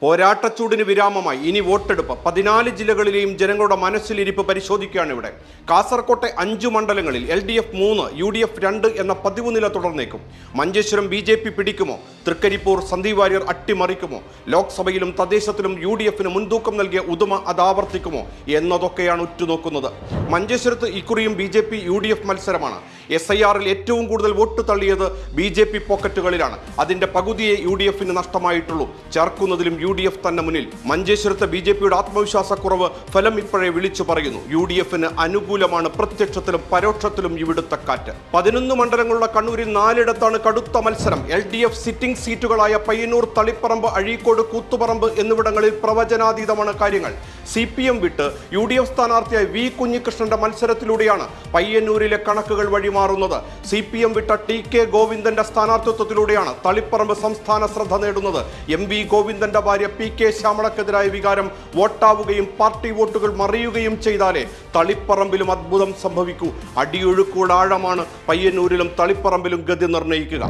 പോരാട്ടച്ചൂടിന് വിരാമമായി ഇനി വോട്ടെടുപ്പ്. 14 ജില്ലകളിലെയും ജനങ്ങളുടെ മനസ്സിലിരിപ്പ് പരിശോധിക്കുകയാണ് ഇവിടെ. കാസർകോട്ടെ 5 മണ്ഡലങ്ങളിൽ LDF 3, UDF 2 എന്ന 13 നില തുടർന്നേക്കും. മഞ്ചേശ്വരം BJP പിടിക്കുമോ? തൃക്കരിപ്പൂർ സന്ദീപ് വാര്യർ അട്ടിമറിക്കുമോ? ലോക്സഭയിലും തദ്ദേശത്തിലും UDFന് മുൻതൂക്കം നൽകിയ ഉദുമ അതാവർത്തിക്കുമോ എന്നതൊക്കെയാണ് ഉറ്റുനോക്കുന്നത്. മഞ്ചേശ്വരത്ത് ഇക്കുറിയും BJP UDF മത്സരമാണ്. SIRൽ ഏറ്റവും കൂടുതൽ വോട്ട് തള്ളിയത് BJP പോക്കറ്റുകളിലാണ്. അതിന്റെ പകുതിയെ UDFന് നഷ്ടമായിട്ടുള്ളൂ. ചേർക്കുന്നതിലും UDF തന്നെ മുന്നിൽ. മഞ്ചേശ്വരത്തെ BJPയുടെ ആത്മവിശ്വാസക്കുറവ് ഫലം ഇപ്പോഴേ വിളിച്ചു പറയുന്നു. UDFന് അനുകൂലമാണ് പ്രത്യക്ഷത്തിലും പരോക്ഷത്തിലും ഇവിടുത്തെ കാറ്റ്. 11 മണ്ഡലങ്ങളുള്ള കണ്ണൂരിൽ 4ഇടത്താണ് കടുത്ത മത്സരം. LDF സിറ്റിംഗ് സീറ്റുകളായ പയ്യന്നൂർ, തളിപ്പറമ്പ്, അഴീക്കോട്, കൂത്തുപറമ്പ് എന്നിവിടങ്ങളിൽ പ്രവചനാതീതമാണ് കാര്യങ്ങൾ. CPM വിട്ട് UDF സ്ഥാനാർത്ഥിയായ V കുഞ്ഞികൃഷ്ണന്റെ മത്സരത്തിലൂടെയാണ് പയ്യന്നൂരിലെ കണക്കുകൾ വഴിമാറുന്നത്. CPM വിട്ട TK ഗോവിന്ദന്റെ സ്ഥാനാർത്ഥിത്വത്തിലൂടെയാണ് തളിപ്പറമ്പ് സംസ്ഥാന ശ്രദ്ധ നേടുന്നത്. MV ഗോവിന്ദന്റെ ഭാര്യ PK ശ്യാമളക്കെതിരായ വികാരം വോട്ടാവുകയും പാർട്ടി വോട്ടുകൾ മറിയുകയും ചെയ്താലേ തളിപ്പറമ്പിലും അത്ഭുതം സംഭവിക്കൂ. അടിയൊഴുക്കുള്ള ആഴമാണ് പയ്യന്നൂരിലും തളിപ്പറമ്പിലും ഗതി നിർണ്ണയിക്കുക.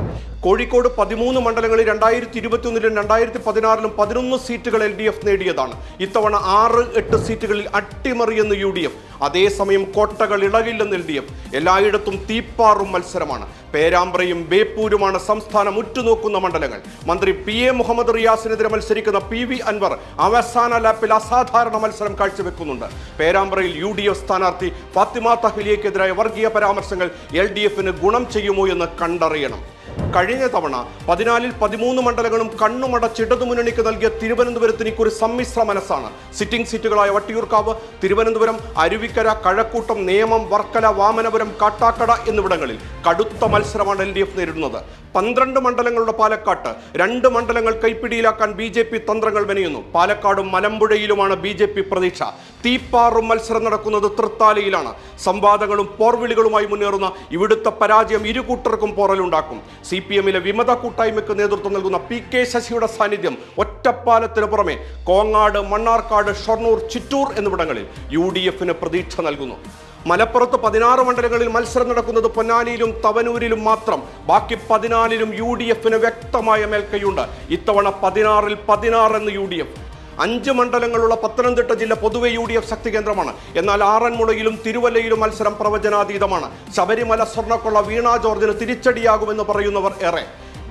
കോഴിക്കോട് 13 മണ്ഡലങ്ങളിൽ 2021-ലും 2016-ലും 11 സീറ്റുകൾ LDF നേടിയതാണ്. ഇത്തവണ 6-8 സീറ്റുകളിൽ അട്ടിമറിയെന്ന് UDF. അതേസമയം കോട്ടകൾ ഇളകില്ലെന്ന് LDF. എല്ലായിടത്തും തീപ്പാറും മത്സരമാണ്. പേരാമ്പ്രയും ബേപ്പൂരുമാണ് സംസ്ഥാനം ഉറ്റുനോക്കുന്ന മണ്ഡലങ്ങൾ. മന്ത്രി PA മുഹമ്മദ് റിയാസിനെതിരെ മത്സരിക്കുന്ന PV അൻവർ അവസാന ലാപ്പിൽ അസാധാരണ മത്സരം കാഴ്ചവെക്കുന്നുണ്ട്. പേരാമ്പ്രയിൽ UDF സ്ഥാനാർത്ഥി ഫാത്തിമ തഹ്ലിയക്കെതിരായ വർഗീയ പരാമർശങ്ങൾ LDFന് ഗുണം ചെയ്യുമോ എന്ന് കണ്ടറിയണം. കഴിഞ്ഞ തവണ 14-ൽ 13 മണ്ഡലങ്ങളും കണ്ണുമടച്ച് ഇടതുമുന്നണിക്ക് നൽകിയ തിരുവനന്തപുരത്തിന് ഇക്കുറി സമ്മിശ്ര മനസ്സാണ്. സിറ്റിംഗ് സീറ്റുകളായ വട്ടിയൂർക്കാവ്, തിരുവനന്തപുരം, അരുവിക്കര, കഴക്കൂട്ടം, നേമം, വർക്കല, വാമനപുരം, കാട്ടാക്കട എന്നിവിടങ്ങളിൽ കടുത്ത മത്സരമാണ് LDF നേരിടുന്നത്. 12 മണ്ഡലങ്ങളുടെ പാലക്കാട്ട് 2 മണ്ഡലങ്ങൾ കൈപ്പിടിയിലാക്കാൻ BJP തന്ത്രങ്ങൾ മെനയുന്നു. പാലക്കാടും മലമ്പുഴയിലുമാണ് BJP പ്രതീക്ഷ. തീപ്പാറും മത്സരം നടക്കുന്നത് തൃത്താലയിലാണ്. സംവാദങ്ങളും പോർവിളികളുമായി മുന്നേറുന്ന ഇവിടുത്തെ പരാജയം ഇരുകൂട്ടർക്കും പോറലുണ്ടാക്കും. CPMലെ വിമത കൂട്ടായ്മയ്ക്ക് നേതൃത്വം നൽകുന്ന PK ശശിയുടെ സാന്നിധ്യം ഒറ്റപ്പാലത്തിന് പുറമെ കോങ്ങാട്, മണ്ണാർക്കാട്, ഷൊർണൂർ, ചിറ്റൂർ എന്നിവിടങ്ങളിൽ UDFന് പ്രതീക്ഷ നൽകുന്നു. മലപ്പുറത്ത് 16 മണ്ഡലങ്ങളിൽ മത്സരം നടക്കുന്നത് പൊന്നാനിയിലും തവനൂരിലും മാത്രം. ബാക്കി 14-ലും UDFന് വ്യക്തമായ മേൽക്കൈയുണ്ട്. ഇത്തവണ 16-ൽ 16 എന്ന് UDF. 5 മണ്ഡലങ്ങളുള്ള പത്തനംതിട്ട ജില്ല പൊതുവെ UDF ശക്തി കേന്ദ്രമാണ്. എന്നാൽ ആറന്മുളയിലും തിരുവല്ലയിലും മത്സരം പ്രവചനാതീതമാണ്. ശബരിമല സ്വർണ്ണക്കൊള്ള വീണ ജോർജിന് തിരിച്ചടിയാകുമെന്ന് പറയുന്നവർ ഏറെ.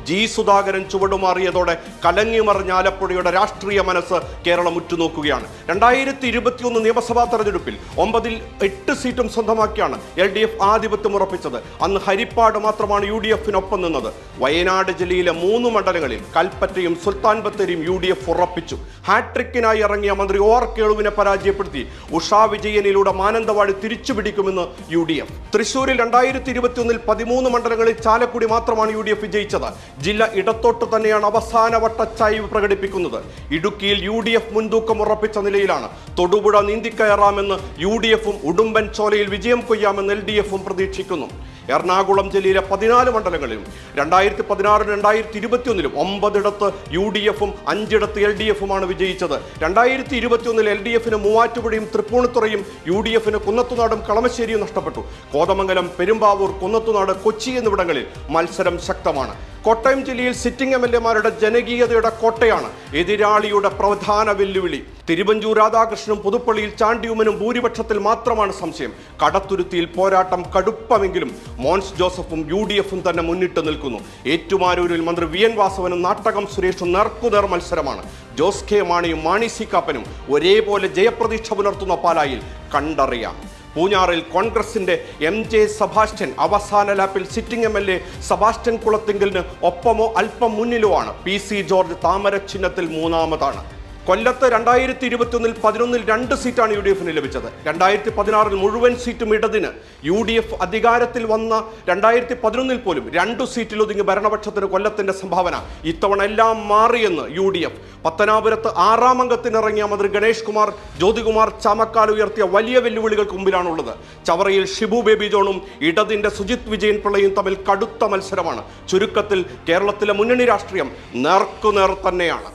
G സുധാകരൻ ചുവടുമാറിയതോടെ കലങ്ങിമറിഞ്ഞ ആലപ്പുഴയുടെ രാഷ്ട്രീയ മനസ്സ് കേരളം ഉറ്റുനോക്കുകയാണ്. 2021 നിയമസഭാ തെരഞ്ഞെടുപ്പിൽ 9-ൽ 8 സീറ്റും സ്വന്തമാക്കിയാണ് LDF ആധിപത്യം ഉറപ്പിച്ചത്. അന്ന് ഹരിപ്പാട് മാത്രമാണ് UDFനൊപ്പം നിന്നത്. വയനാട് ജില്ലയിലെ 3 മണ്ഡലങ്ങളിൽ കൽപ്പറ്റയും സുൽത്താൻ ബത്തേരിയും UDF ഉറപ്പിച്ചു. ഹാട്രിക്കിനായി ഇറങ്ങിയ മന്ത്രി OR കേളുവിനെ പരാജയപ്പെടുത്തി ഉഷാ വിജയനിലൂടെ മാനന്തവാടി തിരിച്ചുപിടിക്കുമെന്ന് UDF. തൃശൂരിൽ 2021-ൽ 13 മണ്ഡലങ്ങളിൽ ചാലക്കുടി മാത്രമാണ് UDF വിജയിച്ചത്. ജില്ല ഇടത്തോട്ട് തന്നെയാണ് അവസാനവട്ട ചായ്വ് പ്രകടിപ്പിക്കുന്നത്. ഇടുക്കിയിൽ UDF മുൻതൂക്കം ഉറപ്പിച്ച നിലയിലാണ്. തൊടുപുഴ നീന്തിക്കയറാമെന്ന് UDFും ഉടുമ്പൻ ചോലയിൽ വിജയം കൊയ്യാമെന്ന് LDFും പ്രതീക്ഷിക്കുന്നു. എറണാകുളം ജില്ലയിലെ 14 മണ്ഡലങ്ങളിലും 2016-ലും 2021-ലും 9ഇടത്ത് UDFും 5ഇടത്ത് LDFുമാണ് വിജയിച്ചത്. 2021-ൽ LDFന് മൂവാറ്റുപുഴയും തൃപ്പൂണിത്തുറയും UDFന് കുന്നത്തുനാടും കളമശ്ശേരിയും നഷ്ടപ്പെട്ടു. കോതമംഗലം, പെരുമ്പാവൂർ, കുന്നത്തുനാട്, കൊച്ചി എന്നിവിടങ്ങളിൽ മത്സരം ശക്തമാണ്. കോട്ടയം ജില്ലയിൽ സിറ്റിംഗ് MLAമാരുടെ ജനകീയതയുടെ കോട്ടയാണ് എതിരാളിയുടെ പ്രധാന വെല്ലുവിളി. തിരുവഞ്ചൂർ രാധാകൃഷ്ണനും പുതുപ്പള്ളിയിൽ ചാണ്ടിയുമ്മനും ഭൂരിപക്ഷത്തിൽ മാത്രമാണ് സംശയം. കടത്തുരുത്തിയിൽ പോരാട്ടം കടുപ്പമെങ്കിലും മോൻസ് ജോസഫും UDFും തന്നെ മുന്നിട്ട് നിൽക്കുന്നു. ഏറ്റുമാനൂരിൽ മന്ത്രി VN വാസവനും നാട്ടകം സുരേഷും നേർക്കുനേർ മത്സരമാണ്. ജോസ് കെ മാണിയും മാണി സി കാപ്പനും ഒരേപോലെ ജയപ്രതീക്ഷ പുലർത്തുന്ന പാലായിൽ കണ്ടറിയാം. പൂഞ്ഞാറിൽ കോൺഗ്രസിന്റെ MJ സെബാസ്റ്റ്യൻ അവസാന ലാപ്പിൽ സിറ്റിംഗ് MLA സെബാസ്റ്റ്യൻ കുളത്തിങ്കലിന് ഒപ്പമോ അല്പം മുന്നിലോ ആണ്. PC ജോർജ് താമര ചിഹ്നത്തിൽ 3ാമതാണ്. കൊല്ലത്ത് 2021-ൽ 11-ൽ 2 സീറ്റാണ് UDFന് ലഭിച്ചത്. 2016-ൽ മുഴുവൻ സീറ്റും ഇടതിന്. UDF അധികാരത്തിൽ വന്ന 2011-ൽ പോലും 2 സീറ്റിൽ ഒതുങ്ങി ഭരണപക്ഷത്തിന് കൊല്ലത്തിന്റെ സംഭാവന. ഇത്തവണ എല്ലാം മാറിയെന്ന് UDF. പത്തനാപുരത്ത് 6ാം അംഗത്തിനിറങ്ങിയ മന്ത്രി ഗണേഷ് കുമാർ, ജ്യോതികുമാർ ചാമക്കാൽ ഉയർത്തിയ വലിയ വെല്ലുവിളികൾക്ക് മുമ്പിലാണുള്ളത്. ചവറയിൽ ഷിബു ബേബി ജോണും ഇടതിന്റെ സുജിത് വിജയൻ പിള്ളയും തമ്മിൽ കടുത്ത മത്സരമാണ്. ചുരുക്കത്തിൽ കേരളത്തിലെ മുന്നണി രാഷ്ട്രീയം നേർക്കുനേർ തന്നെയാണ്.